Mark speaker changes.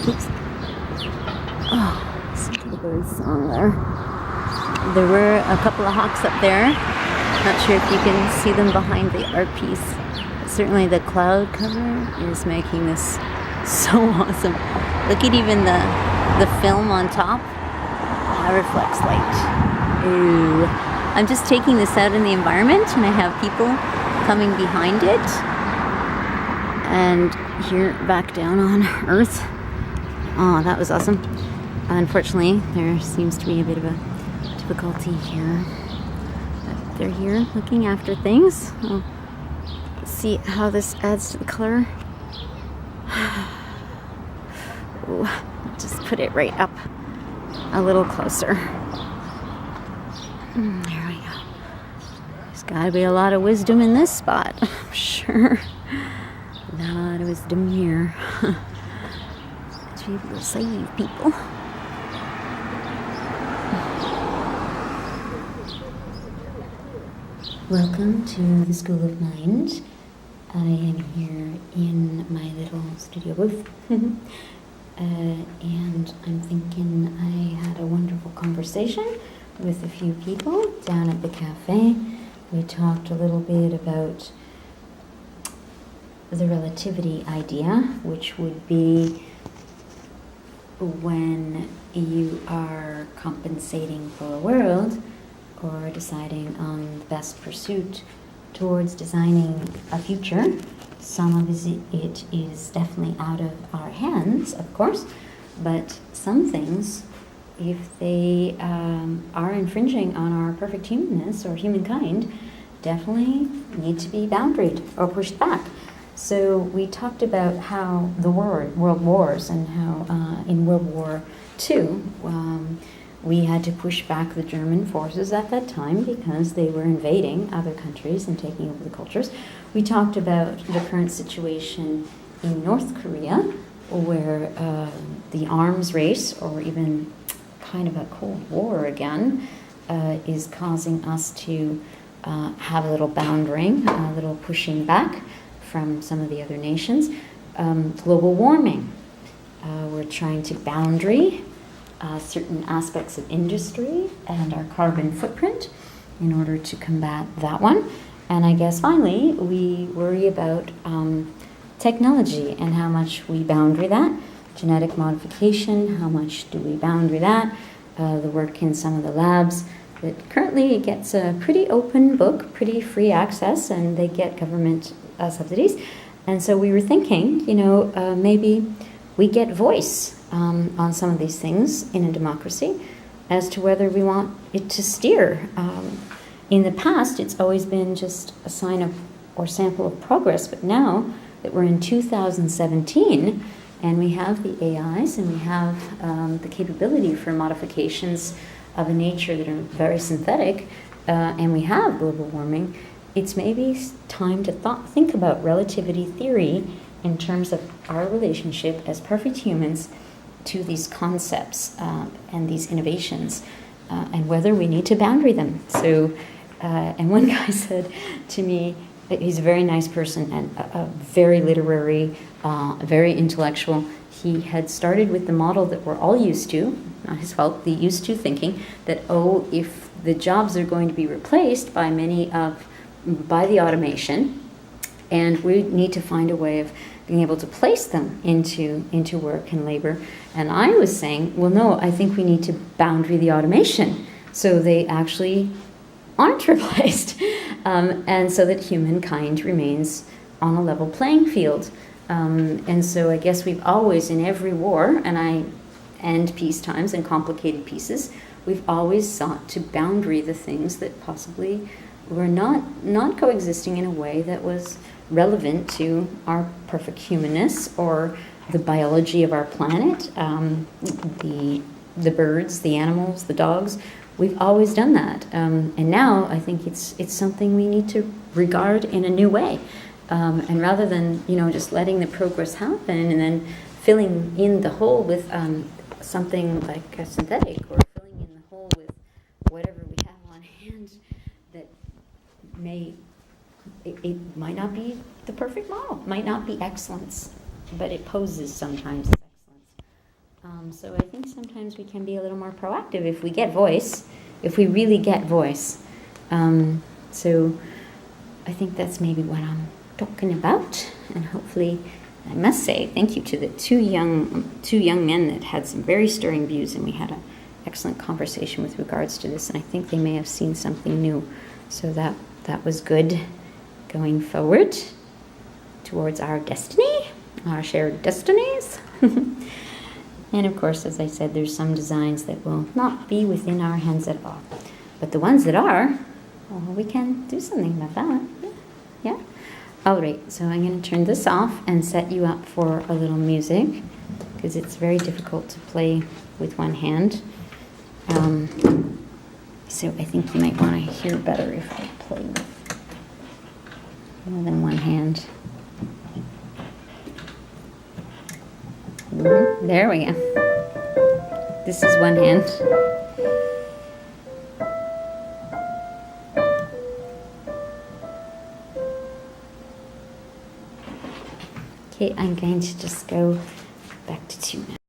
Speaker 1: Oops. Oh, listen to the bird song there. There were a couple of hawks up there. Not sure if you can see them behind the art piece. Certainly the cloud cover is making this so awesome. Look at even the film on top. That reflects light. Ooh. I'm just taking this out in the environment, and I have people coming behind it. And here back down on Earth. Oh, that was awesome. Unfortunately, there seems to be a bit of a difficulty here. But they're here looking after things. I'll see how this adds to the color. Ooh, just put it right up a little closer. There we go. There's gotta be a lot of wisdom in this spot, I'm sure. A lot of wisdom here. To be able to save people. Welcome to the School of Mind. I am here in my little studio booth. And I'm thinking I had a wonderful conversation with a few people down at the cafe. We talked a little bit about the relativity idea, which would be when you are compensating for a world or deciding on the best pursuit towards designing a future. Some of it is definitely out of our hands, of course, but some things, if they are infringing on our perfect humanness or humankind, definitely need to be boundaried or pushed back. So we talked about how the world wars and how in World War II we had to push back the German forces at that time because they were invading other countries and taking over the cultures. We talked about the current situation in North Korea, where the arms race, or even kind of a Cold War again, is causing us to have a little boundarying, a little pushing back from some of the other nations. Global warming. We're trying to boundary certain aspects of industry and our carbon footprint in order to combat that one. And I guess finally, we worry about technology and how much we boundary that. Genetic modification, how much do we boundary that? The work in some of the labs that currently gets a pretty open book, pretty free access, and they get government subsidies. And so we were thinking, maybe we get voice on some of these things in a democracy as to whether we want it to steer. In the past, it's always been just a sign of or sample of progress, but now that we're in 2017 and we have the AIs and we have the capability for modifications of a nature that are very synthetic, and we have global warming, it's maybe time to think about relativity theory in terms of our relationship as perfect humans to these concepts and these innovations, and whether we need to boundary them. So, and one guy said to me, he's a very nice person and a very literary, very intellectual. He had started with the model that we're all used to, not his fault, the used to thinking that, if the jobs are going to be replaced by by the automation, and we need to find a way of being able to place them into work and labor. And I was saying, well, no, I think we need to boundary the automation so they actually aren't replaced, and so that humankind remains on a level playing field. And so I guess we've always, in every war, and peace times and complicated pieces, we've always sought to boundary the things that possibly were not coexisting in a way that was relevant to our perfect humanness or the biology of our planet, the birds, the animals, the dogs. We've always done that, and now I think it's something we need to regard in a new way, and rather than just letting the progress happen and then filling in the hole with something like a synthetic, or filling in the hole with whatever we have on hand that it might not be the perfect model, might not be excellence, but it poses sometimes as excellence. So I think sometimes we can be a little more proactive if we get voice, if we really get voice. So I think that's maybe what I'm talking about, and hopefully, I must say thank you to the two young men that had some very stirring views, and we had an excellent conversation with regards to this, and I think they may have seen something new, so that was good going forward towards our destiny, our shared destinies. And of course, as I said, there's some designs that will not be within our hands at all, but the ones that are, well, we can do something about that. Yeah. All right, so I'm going to turn this off and set you up for a little music, because it's very difficult to play with one hand. So I think you might want to hear better if I play with more than one hand. There we go. This is one hand. Okay, I'm going to just go back to 2 now.